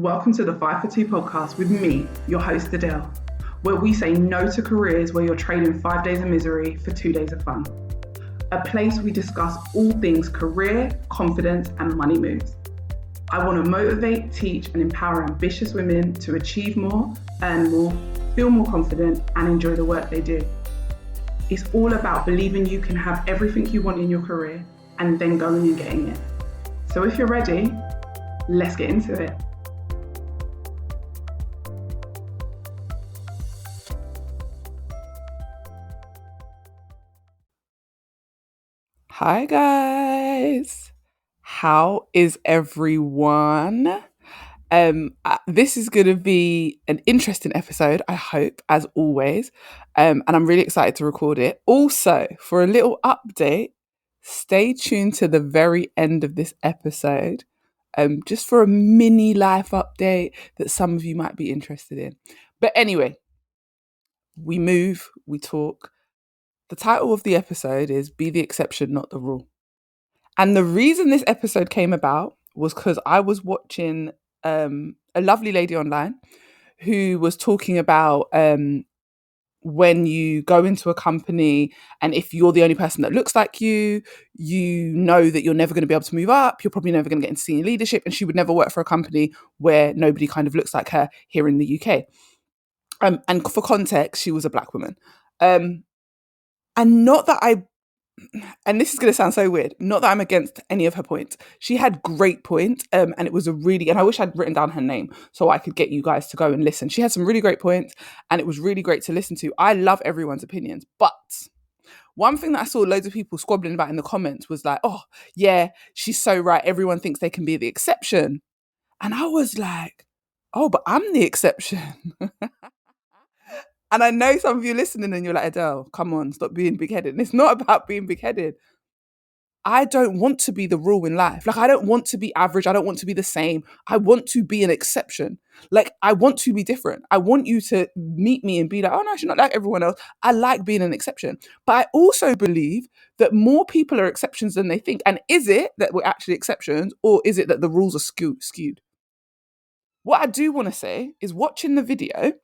Welcome to the 5 for 2 podcast with me, your host Adele, where we say no to careers where you're trading 5 days of misery for 2 days of fun. A place we discuss all things career, confidence, and money moves. I want to motivate, teach, and empower ambitious women to achieve more, earn more, feel more confident, and enjoy the work they do. It's all about believing you can have everything you want in your career and then going and getting it. So if you're ready, let's get into it. Hi guys, how is everyone? This is going to be an interesting episode, I hope, as always, and I'm really excited to record it. Also, for a little update, stay tuned to the very end of this episode, just for a mini life update that some of you might be interested in. But anyway, we move, we talk. The title of the episode is Be the Exception, Not the Rule. And the reason this episode came about was because I was watching a lovely lady online who was talking about when you go into a company and if you're the only person that looks like you know that you're never going to be able to move up, you're probably never going to get into senior leadership, and she would never work for a company where nobody kind of looks like her here in the UK. And for context, she was a black woman. And not that and this is going to sound so weird, not that I'm against any of her points. She had great points, and it was and I wish I'd written down her name so I could get you guys to go and listen. She had some really great points, and it was really great to listen to. I love everyone's opinions, but one thing that I saw loads of people squabbling about in the comments was like, oh, yeah, she's so right. Everyone thinks they can be the exception. And I was like, oh, but I'm the exception. And I know some of you listening and you're like, Adele, come on, stop being big-headed. And it's not about being big-headed. I don't want to be the rule in life. Like, I don't want to be average. I don't want to be the same. I want to be an exception. Like, I want to be different. I want you to meet me and be like, oh no, she's not like everyone else. I like being an exception. But I also believe that more people are exceptions than they think. And is it that we're actually exceptions, or is it that the rules are skewed? What I do want to say is, watching the video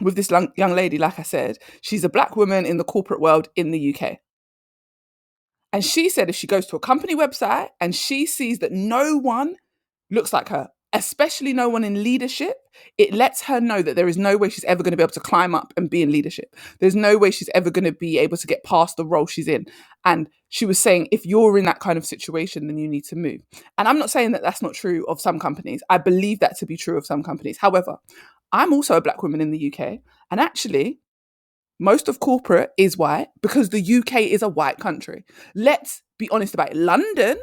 with this young lady, like I said, she's a black woman in the corporate world in the UK. And she said if she goes to a company website and she sees that no one looks like her, especially no one in leadership, it lets her know that there is no way she's ever going to be able to climb up and be in leadership. There's no way she's ever going to be able to get past the role she's in. And she was saying, if you're in that kind of situation, then you need to move. And I'm not saying that that's not true of some companies. I believe that to be true of some companies. However, I'm also a black woman in the UK. And actually, most of corporate is white because the UK is a white country. Let's be honest about it. London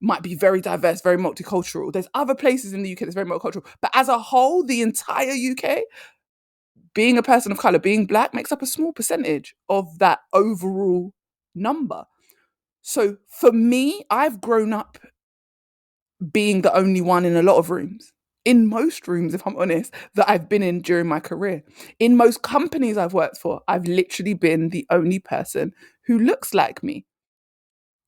might be very diverse, very multicultural. There's other places in the UK that's very multicultural. But as a whole, the entire UK, being a person of colour, being black, makes up a small percentage of that overall number. So for me, I've grown up being the only one in a lot of rooms. In most rooms, if I'm honest, that I've been in during my career. In most companies I've worked for, I've literally been the only person who looks like me.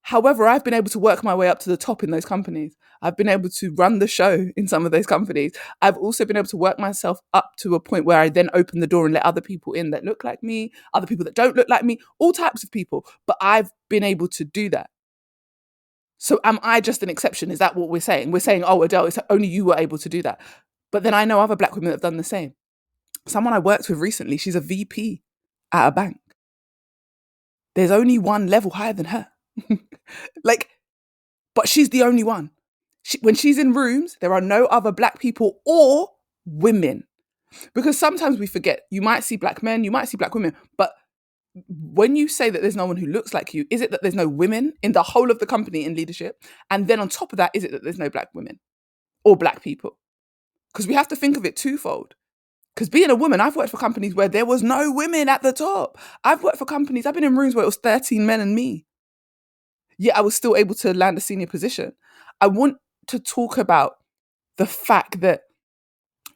However, I've been able to work my way up to the top in those companies. I've been able to run the show in some of those companies. I've also been able to work myself up to a point where I then open the door and let other people in that look like me, other people that don't look like me, all types of people. But I've been able to do that. So am I just an exception? Is that what we're saying? We're saying, oh, Adele, it's only you were able to do that. But then I know other black women that have done the same. Someone I worked with recently, she's a VP at a bank. There's only one level higher than her. But she's the only one. When she's in rooms, there are no other black people or women. Because sometimes we forget, you might see black men, you might see black women, but when you say that there's no one who looks like you, is it that there's no women in the whole of the company in leadership? And then on top of that, is it that there's no black women or black people? Because we have to think of it twofold. Because being a woman, I've worked for companies where there was no women at the top. I've worked for companies, I've been in rooms where it was 13 men and me. Yet I was still able to land a senior position. I want to talk about the fact that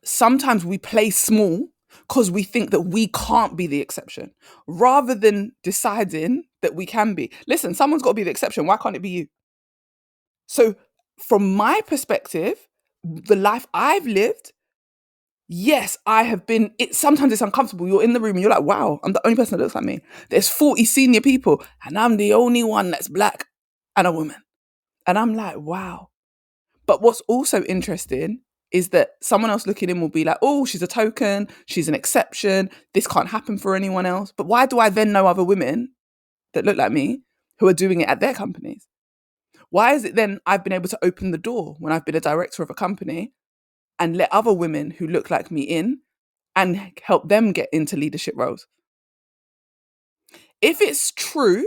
sometimes we play small because we think that we can't be the exception, rather than deciding that we can be. Listen, someone's got to be the exception. Why can't it be you? So from my perspective, The life I've lived, yes, I have been. It sometimes it's uncomfortable. You're in the room and you're like, wow, I'm the only person that looks like me. There's 40 senior people, and I'm the only one that's black and a woman. And I'm like, wow. But what's also interesting is that someone else looking in will be like, oh, she's a token, she's an exception, this can't happen for anyone else. But why do I then know other women that look like me who are doing it at their companies? Why is it then I've been able to open the door when I've been a director of a company and let other women who look like me in and help them get into leadership roles? If it's true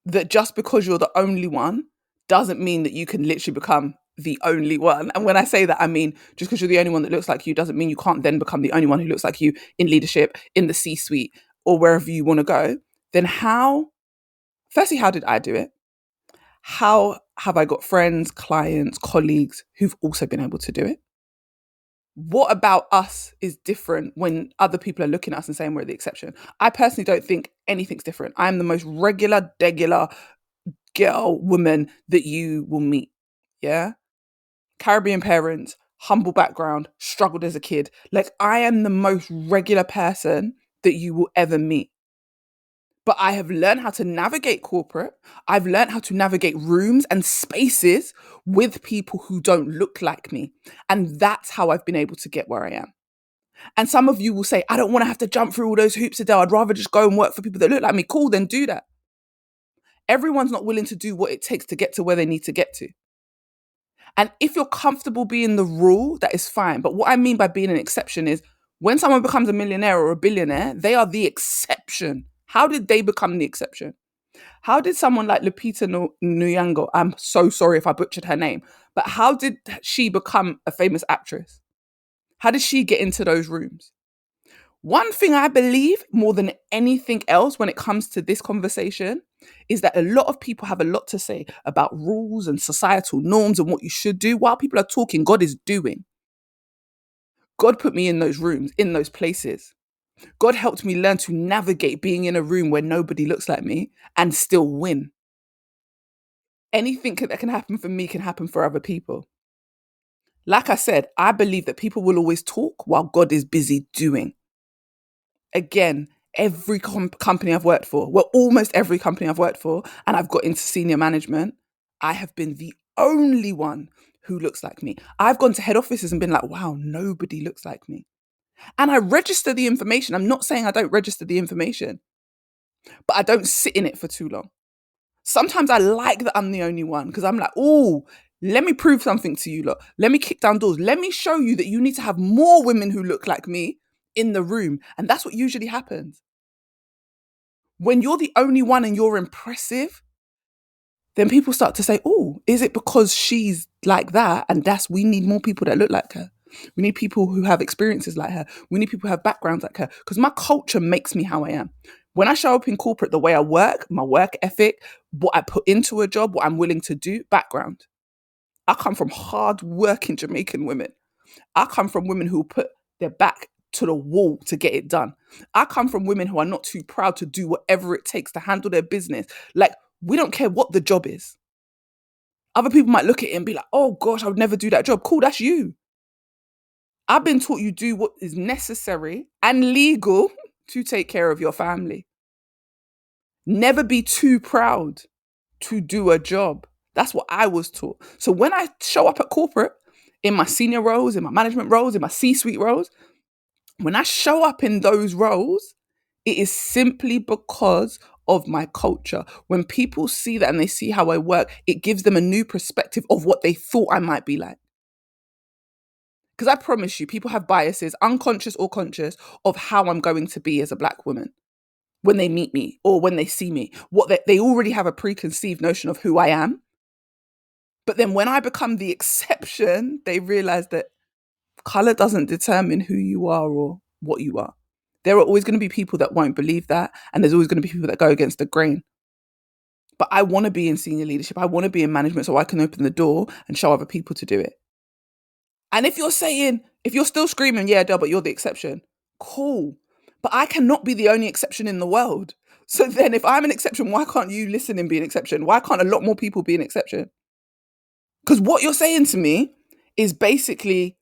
that just because you're the only one doesn't mean that you can literally become the only one. And when I say that, I mean, just because you're the only one that looks like you doesn't mean you can't then become the only one who looks like you in leadership, in the C suite, or wherever you want to go. Then firstly, how did I do it? How have I got friends, clients, colleagues who've also been able to do it? What about us is different when other people are looking at us and saying we're the exception? I personally don't think anything's different. I'm the most regular, degular girl, woman that you will meet. Yeah. Caribbean parents, humble background, struggled as a kid. Like, I am the most regular person that you will ever meet. But I have learned how to navigate corporate. I've learned how to navigate rooms and spaces with people who don't look like me. And that's how I've been able to get where I am. And some of you will say, I don't want to have to jump through all those hoops, Adele. I'd rather just go and work for people that look like me. Cool, then do that. Everyone's not willing to do what it takes to get to where they need to get to. And if you're comfortable being the rule, that is fine. But what I mean by being an exception is when someone becomes a millionaire or a billionaire, they are the exception. How did they become the exception? How did someone like Lupita Nyong'o, I'm so sorry if I butchered her name, but how did she become a famous actress? How did she get into those rooms? One thing I believe more than anything else when it comes to this conversation is that a lot of people have a lot to say about rules and societal norms and what you should do. While people are talking, God is doing. God put me in those rooms, in those places. God helped me learn to navigate being in a room where nobody looks like me and still win. Anything that can happen for me can happen for other people. Like I said, I believe that people will always talk while God is busy doing. Again, every company I've worked for, well, almost every company I've worked for, and I've got into senior management, I have been the only one who looks like me. I've gone to head offices and been like, wow, nobody looks like me. And I register the information. I'm not saying I don't register the information, but I don't sit in it for too long. Sometimes I like that I'm the only one because I'm like, oh, let me prove something to you lot. Let me kick down doors. Let me show you that you need to have more women who look like me in the room. And that's what usually happens. When you're the only one and you're impressive, then people start to say, oh, is it because she's like that? And we need more people that look like her. We need people who have experiences like her. We need people who have backgrounds like her. Because my culture makes me how I am. When I show up in corporate, the way I work, my work ethic, what I put into a job, what I'm willing to do, background. I come from hard-working Jamaican women. I come from women who put their back to the wall to get it done. I come from women who are not too proud to do whatever it takes to handle their business. Like, we don't care what the job is. Other people might look at it and be like, oh gosh, I would never do that job. Cool, that's you. I've been taught you do what is necessary and legal to take care of your family. Never be too proud to do a job. That's what I was taught. So when I show up at corporate, in my senior roles, in my management roles, in my C-suite roles, when I show up in those roles, it is simply because of my culture. When people see that and they see how I work, it gives them a new perspective of what they thought I might be like. Because I promise you, people have biases, unconscious or conscious, of how I'm going to be as a black woman when they meet me or when they see me. They already have a preconceived notion of who I am. But then when I become the exception, they realize that color doesn't determine who you are or what you are. There are always going to be people that won't believe that. And there's always going to be people that go against the grain. But I want to be in senior leadership. I want to be in management so I can open the door and show other people to do it. And if you're still screaming, yeah, Del, but you're the exception, cool. But I cannot be the only exception in the world. So then if I'm an exception, why can't you listen and be an exception? Why can't a lot more people be an exception? Because what you're saying to me is basically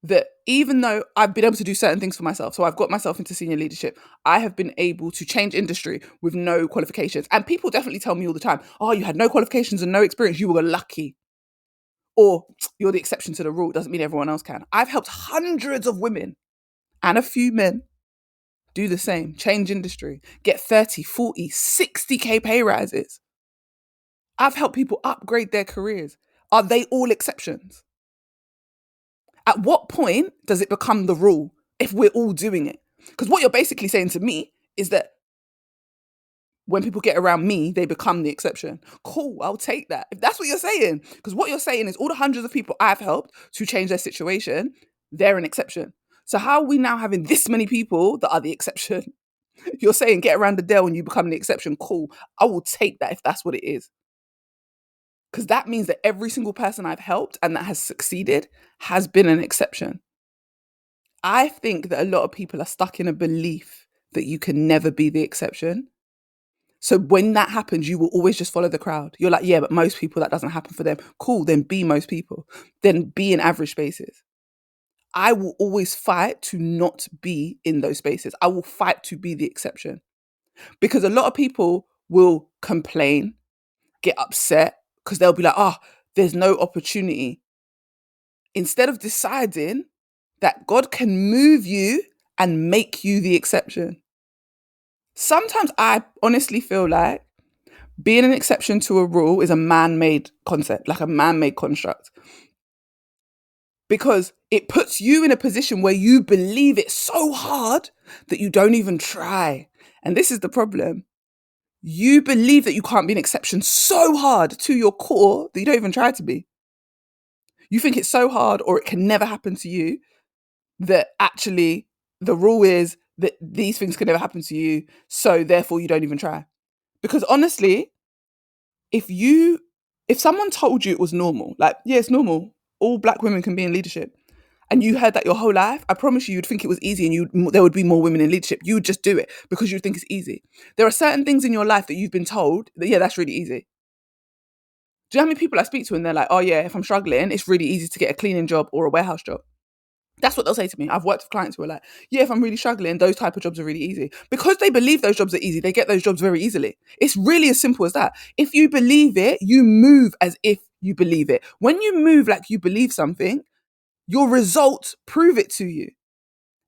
that even though I've been able to do certain things for myself, so I've got myself into senior leadership, I have been able to change industry with no qualifications. And people definitely tell me all the time, oh, you had no qualifications and no experience, you were lucky. Or you're the exception to the rule, it doesn't mean everyone else can. I've helped hundreds of women and a few men do the same, change industry, get 30, 40, 60K pay rises. I've helped people upgrade their careers. Are they all exceptions? At what point does it become the rule if we're all doing it? Because what you're basically saying to me is that when people get around me, they become the exception. Cool, I'll take that. If that's what you're saying, because what you're saying is all the hundreds of people I've helped to change their situation, they're an exception. So how are we now having this many people that are the exception? You're saying get around the Dell and you become the exception. Cool, I will take that if that's what it is. Because that means that every single person I've helped and that has succeeded has been an exception. I think that a lot of people are stuck in a belief that you can never be the exception. So when that happens, you will always just follow the crowd. You're like, yeah, but most people, that doesn't happen for them. Cool, then be most people. Then be in average spaces. I will always fight to not be in those spaces. I will fight to be the exception. Because a lot of people will complain, get upset, because they'll be like, oh, there's no opportunity. Instead of deciding that God can move you and make you the exception. Sometimes I honestly feel like being an exception to a rule is a man-made concept, like a man-made construct. Because it puts you in a position where you believe it so hard that you don't even try. And this is the problem. You believe that you can't be an exception so hard to your core that you don't even try to be. You think it's so hard or it can never happen to you that actually the rule is that these things can never happen to you, so therefore you don't even try. Because honestly, if you if someone told you it was normal, like, yeah, it's normal, all black women can be in leadership, and you heard that your whole life, I promise you'd think it was easy and there would be more women in leadership. You would just do it because you think it's easy. There are certain things in your life that you've been told that, yeah, that's really easy. Do you know how many people I speak to and they're like, oh yeah, if I'm struggling, it's really easy to get a cleaning job or a warehouse job. That's what they'll say to me. I've worked with clients who are like, yeah, if I'm really struggling, those type of jobs are really easy. Because they believe those jobs are easy, they get those jobs very easily. It's really as simple as that. If you believe it, you move as if you believe it. When you move like you believe something, your results prove it to you.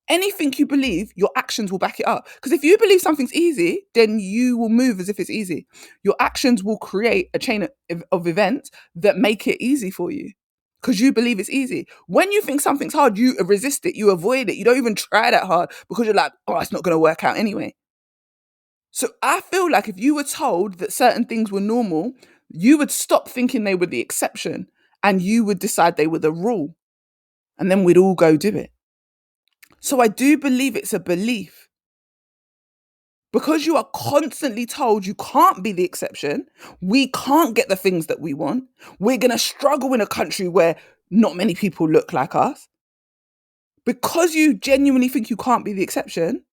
Anything you believe, your actions will back it up. Because if you believe something's easy, then you will move as if it's easy. Your actions will create a chain of events that make it easy for you because you believe it's easy. When you think something's hard, you resist it, you avoid it, you don't even try that hard because you're like, oh, it's not going to work out anyway. So I feel like if you were told that certain things were normal, you would stop thinking they were the exception and you would decide they were the rule. And then we'd all go do it. So I do believe it's a belief. Because you are constantly told you can't be the exception, we can't get the things that we want, we're going to struggle in a country where not many people look like us. Because you genuinely think you can't be the exception,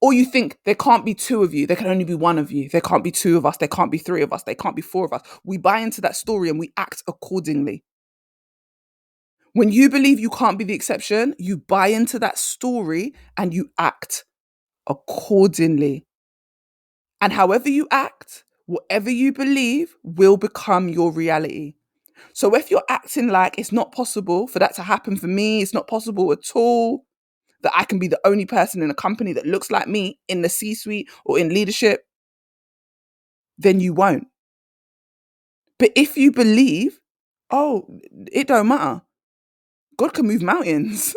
or you think there can't be two of you, there can only be one of you, there can't be two of us, there can't be three of us, there can't be four of us. We buy into that story and we act accordingly. When you believe you can't be the exception, you buy into that story and you act accordingly. And however you act, whatever you believe will become your reality. So if you're acting like it's not possible for that to happen for me, it's not possible at all, that I can be the only person in a company that looks like me in the C-suite or in leadership, then you won't. But if you believe, oh, it don't matter. God can move mountains.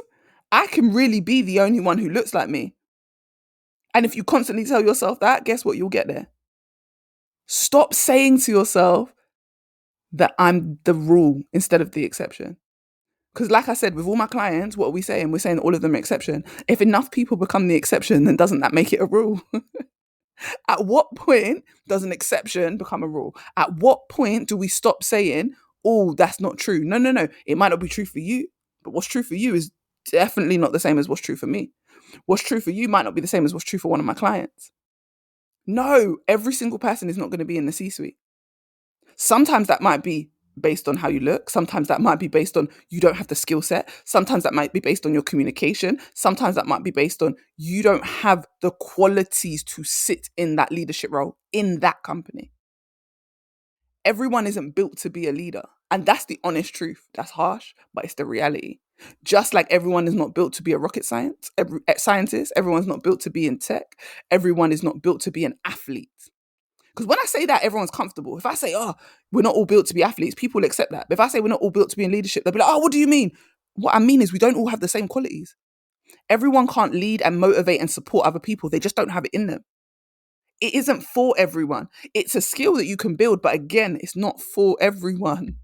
I can really be the only one who looks like me. And if you constantly tell yourself that, guess what? You'll get there. Stop saying to yourself that I'm the rule instead of the exception. Because like I said, with all my clients, what are we saying? We're saying all of them are exception. If enough people become the exception, then doesn't that make it a rule? At what point does an exception become a rule? At what point do we stop saying, oh, that's not true? No, no, no. It might not be true for you, but what's true for you is definitely not the same as what's true for me. What's true for you might not be the same as what's true for one of my clients. No, every single person is not going to be in the C-suite. Sometimes that might be based on how you look. Sometimes that might be based on you don't have the skill set. Sometimes that might be based on your communication. Sometimes that might be based on you don't have the qualities to sit in that leadership role in that company. Everyone isn't built to be a leader. And that's the honest truth. That's harsh, but it's the reality. Just like everyone is not built to be a rocket scientist, everyone's not built to be in tech, everyone is not built to be an athlete. Because when I say that, everyone's comfortable. If I say, oh, we're not all built to be athletes, people will accept that. But if I say we're not all built to be in leadership, they'll be like, oh, what do you mean? What I mean is we don't all have the same qualities. Everyone can't lead and motivate and support other people. They just don't have it in them. It isn't for everyone. It's a skill that you can build, but again, it's not for everyone.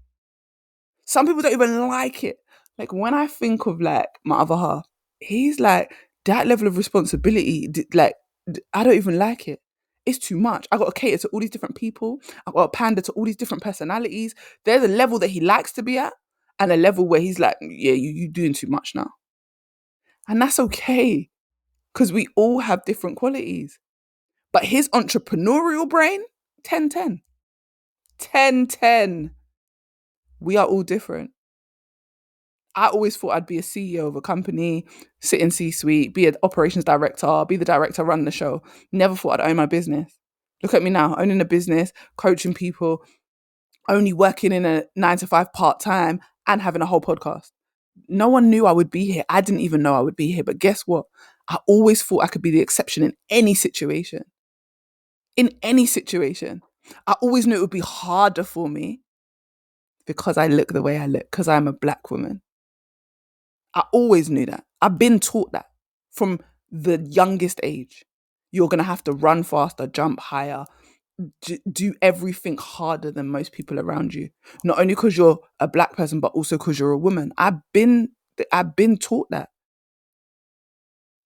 Some people don't even like it. Like when I think of like my other half, he's like that level of responsibility. I don't even like it. It's too much. I got to cater to all these different people. I got to pander to all these different personalities. There's a level that he likes to be at, and a level where he's like, yeah, you doing too much now, and that's okay because we all have different qualities. But his entrepreneurial brain, 10-10. 10-10. We are all different. I always thought I'd be a CEO of a company, sit in C-suite, be an operations director, be the director, run the show. Never thought I'd own my business. Look at me now, owning a business, coaching people, only working in a 9 to 5 part-time and having a whole podcast. No one knew I would be here. I didn't even know I would be here. But guess what? I always thought I could be the exception in any situation. In any situation. I always knew it would be harder for me because I look the way I look, because I'm a black woman. I always knew that. I've been taught that from the youngest age. You're going to have to run faster, jump higher, do everything harder than most people around you. Not only because you're a black person, but also because you're a woman. I've been taught that.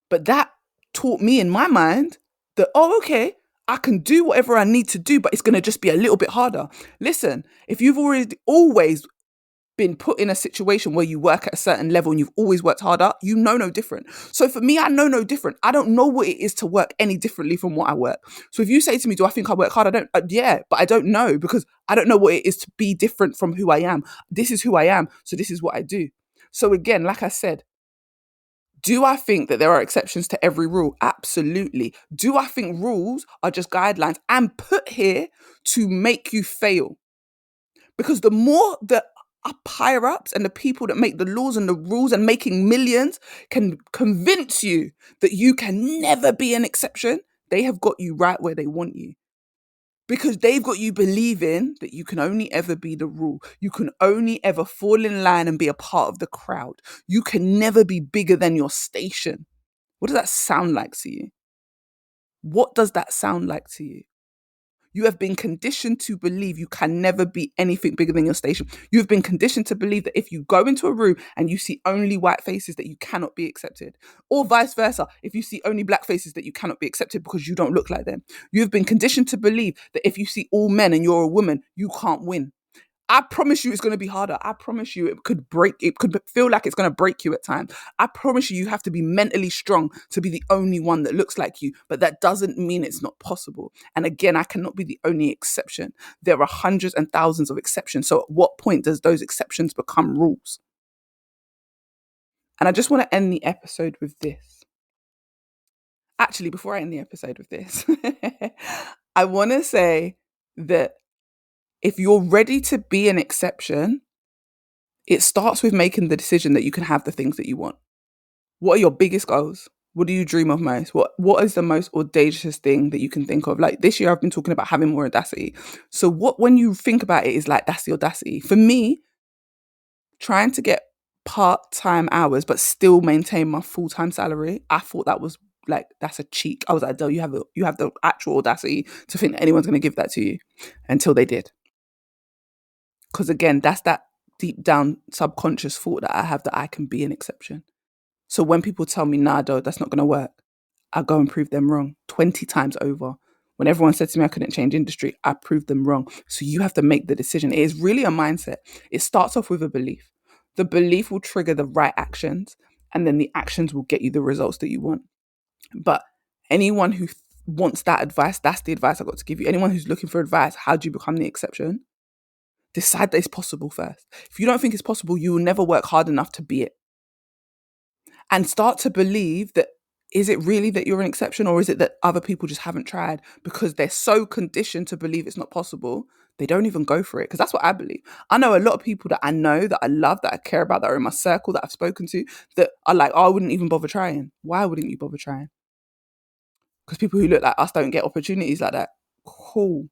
But that taught me in my mind that, oh, okay, I can do whatever I need to do, but it's going to just be a little bit harder. Listen, if you've already always been put in a situation where you work at a certain level and you've always worked harder, you know no different. So for me, I know no different. I don't know what it is to work any differently from what I work. So if you say to me, do I think I work hard? I don't, yeah, but I don't know because I don't know what it is to be different from who I am. This is who I am. So this is what I do. So again, like I said, do I think that there are exceptions to every rule? Absolutely. Do I think rules are just guidelines and put here to make you fail? Because the more the up higher ups and the people that make the laws and the rules and making millions can convince you that you can never be an exception, they have got you right where they want you. Because they've got you believing that you can only ever be the rule. You can only ever fall in line and be a part of the crowd. You can never be bigger than your station. What does that sound like to you? What does that sound like to you? You have been conditioned to believe you can never be anything bigger than your station. You have been conditioned to believe that if you go into a room and you see only white faces, that you cannot be accepted. Or vice versa, if you see only black faces, that you cannot be accepted because you don't look like them. You have been conditioned to believe that if you see all men and you're a woman, you can't win. I promise you it's going to be harder. I promise you it could feel like it's going to break you at times. I promise you have to be mentally strong to be the only one that looks like you. But that doesn't mean it's not possible. And again, I cannot be the only exception. There are hundreds and thousands of exceptions. So at what point does those exceptions become rules? And I just want to end the episode with this. Actually, before I end the episode with this, I want to say that if you're ready to be an exception, it starts with making the decision that you can have the things that you want. What are your biggest goals? What do you dream of most? What is the most audacious thing that you can think of? Like this year, I've been talking about having more audacity. So when you think about it, is like, that's the audacity. For me, trying to get part-time hours, but still maintain my full-time salary, I thought that was like, that's a cheek. I was like, Del, you have the actual audacity to think that anyone's going to give that to you, until they did. Because again, that's that deep down subconscious thought that I have that I can be an exception. So when people tell me, nah, though, that's not going to work, I go and prove them wrong 20 times over. When everyone said to me I couldn't change industry, I proved them wrong. So you have to make the decision. It is really a mindset. It starts off with a belief. The belief will trigger the right actions, and then the actions will get you the results that you want. But anyone who wants that advice, that's the advice I got to give you. Anyone who's looking for advice, how do you become the exception? Decide that it's possible first. If you don't think it's possible, you will never work hard enough to be it. And start to believe that, is it really that you're an exception, or is it that other people just haven't tried because they're so conditioned to believe it's not possible, they don't even go for it? Because that's what I believe. I know a lot of people that I know, that I love, that I care about, that are in my circle, that I've spoken to, that are like, oh, I wouldn't even bother trying. Why wouldn't you bother trying? Because people who look like us don't get opportunities like that. Cool.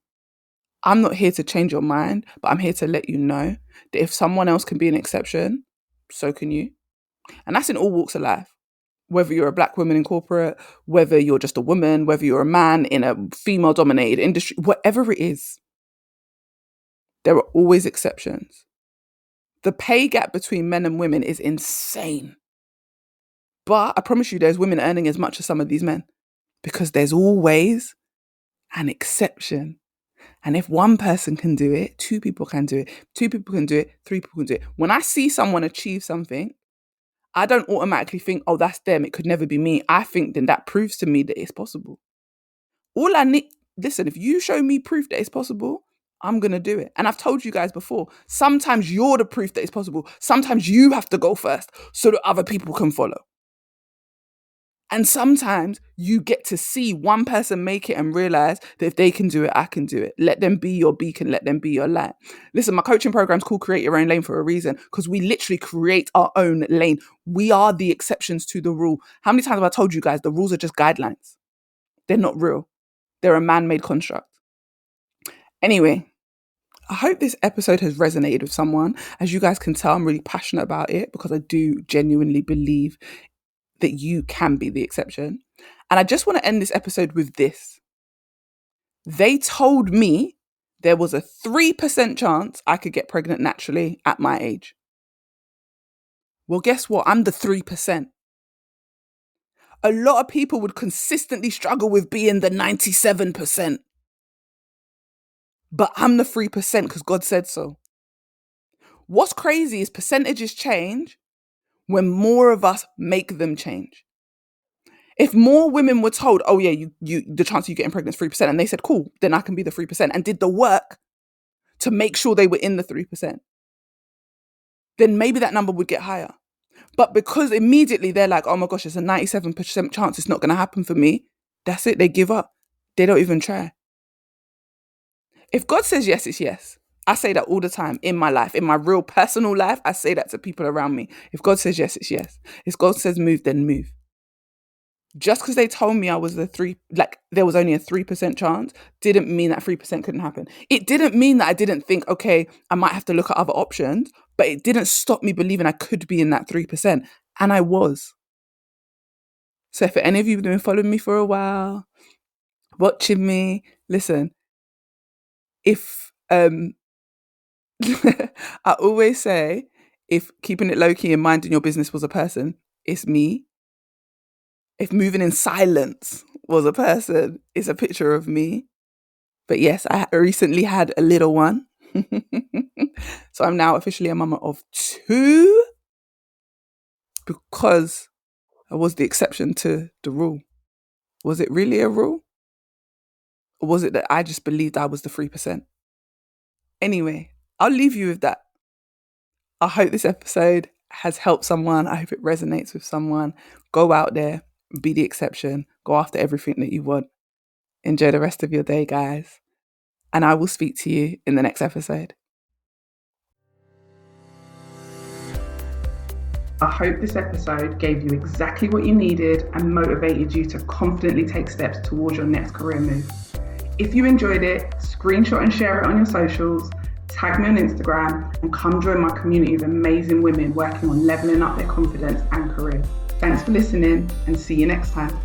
I'm not here to change your mind, but I'm here to let you know that if someone else can be an exception, so can you. And that's in all walks of life. Whether you're a black woman in corporate, whether you're just a woman, whether you're a man in a female-dominated industry, whatever it is, there are always exceptions. The pay gap between men and women is insane. But I promise you, there's women earning as much as some of these men, because there's always an exception. And if one person can do it, two people can do it, two people can do it, three people can do it. When I see someone achieve something, I don't automatically think, oh, that's them, it could never be me. I think then that proves to me that it's possible. All I need, listen, if you show me proof that it's possible, I'm going to do it. And I've told you guys before, sometimes you're the proof that it's possible. Sometimes you have to go first so that other people can follow. And sometimes you get to see one person make it and realize that if they can do it, I can do it. Let them be your beacon. Let them be your light. Listen, my coaching program is called Create Your Own Lane for a reason, because we literally create our own lane. We are the exceptions to the rule. How many times have I told you guys the rules are just guidelines? They're not real. They're a man-made construct. Anyway, I hope this episode has resonated with someone. As you guys can tell, I'm really passionate about it because I do genuinely believe that you can be the exception. And I just want to end this episode with this. They told me there was a 3% chance I could get pregnant naturally at my age. Well, guess what? I'm the 3%. A lot of people would consistently struggle with being the 97%. But I'm the 3% because God said so. What's crazy is percentages change when more of us make them change. If more women were told, oh yeah, you the chance of you getting pregnant is 3%, and they said, cool, then I can be the 3%, and did the work to make sure they were in the 3%, then maybe that number would get higher. But because immediately they're like, oh my gosh, it's a 97% chance it's not going to happen for me, that's it, they give up. They don't even try. If God says yes, it's yes. I say that all the time in my life, in my real personal life. I say that to people around me. If God says yes, it's yes. If God says move, then move. Just because they told me I was there was only a 3% chance, didn't mean that 3% couldn't happen. It didn't mean that I didn't think, okay, I might have to look at other options, but it didn't stop me believing I could be in that 3%. And I was. So for any of you who've been following me for a while, watching me, listen, if I always say, if keeping it low key and minding your business was a person, it's me. If moving in silence was a person, it's a picture of me. But yes, I recently had a little one. So I'm now officially a mama of 2 because I was the exception to the rule. Was it really a rule? Or was it that I just believed I was the 3%? Anyway, I'll leave you with that. I hope this episode has helped someone. I hope it resonates with someone. Go out there, be the exception. Go after everything that you want. Enjoy the rest of your day, guys. And I will speak to you in the next episode. I hope this episode gave you exactly what you needed and motivated you to confidently take steps towards your next career move. If you enjoyed it, screenshot and share it on your socials, tag me on Instagram, and come join my community of amazing women working on leveling up their confidence and career. Thanks for listening, and see you next time.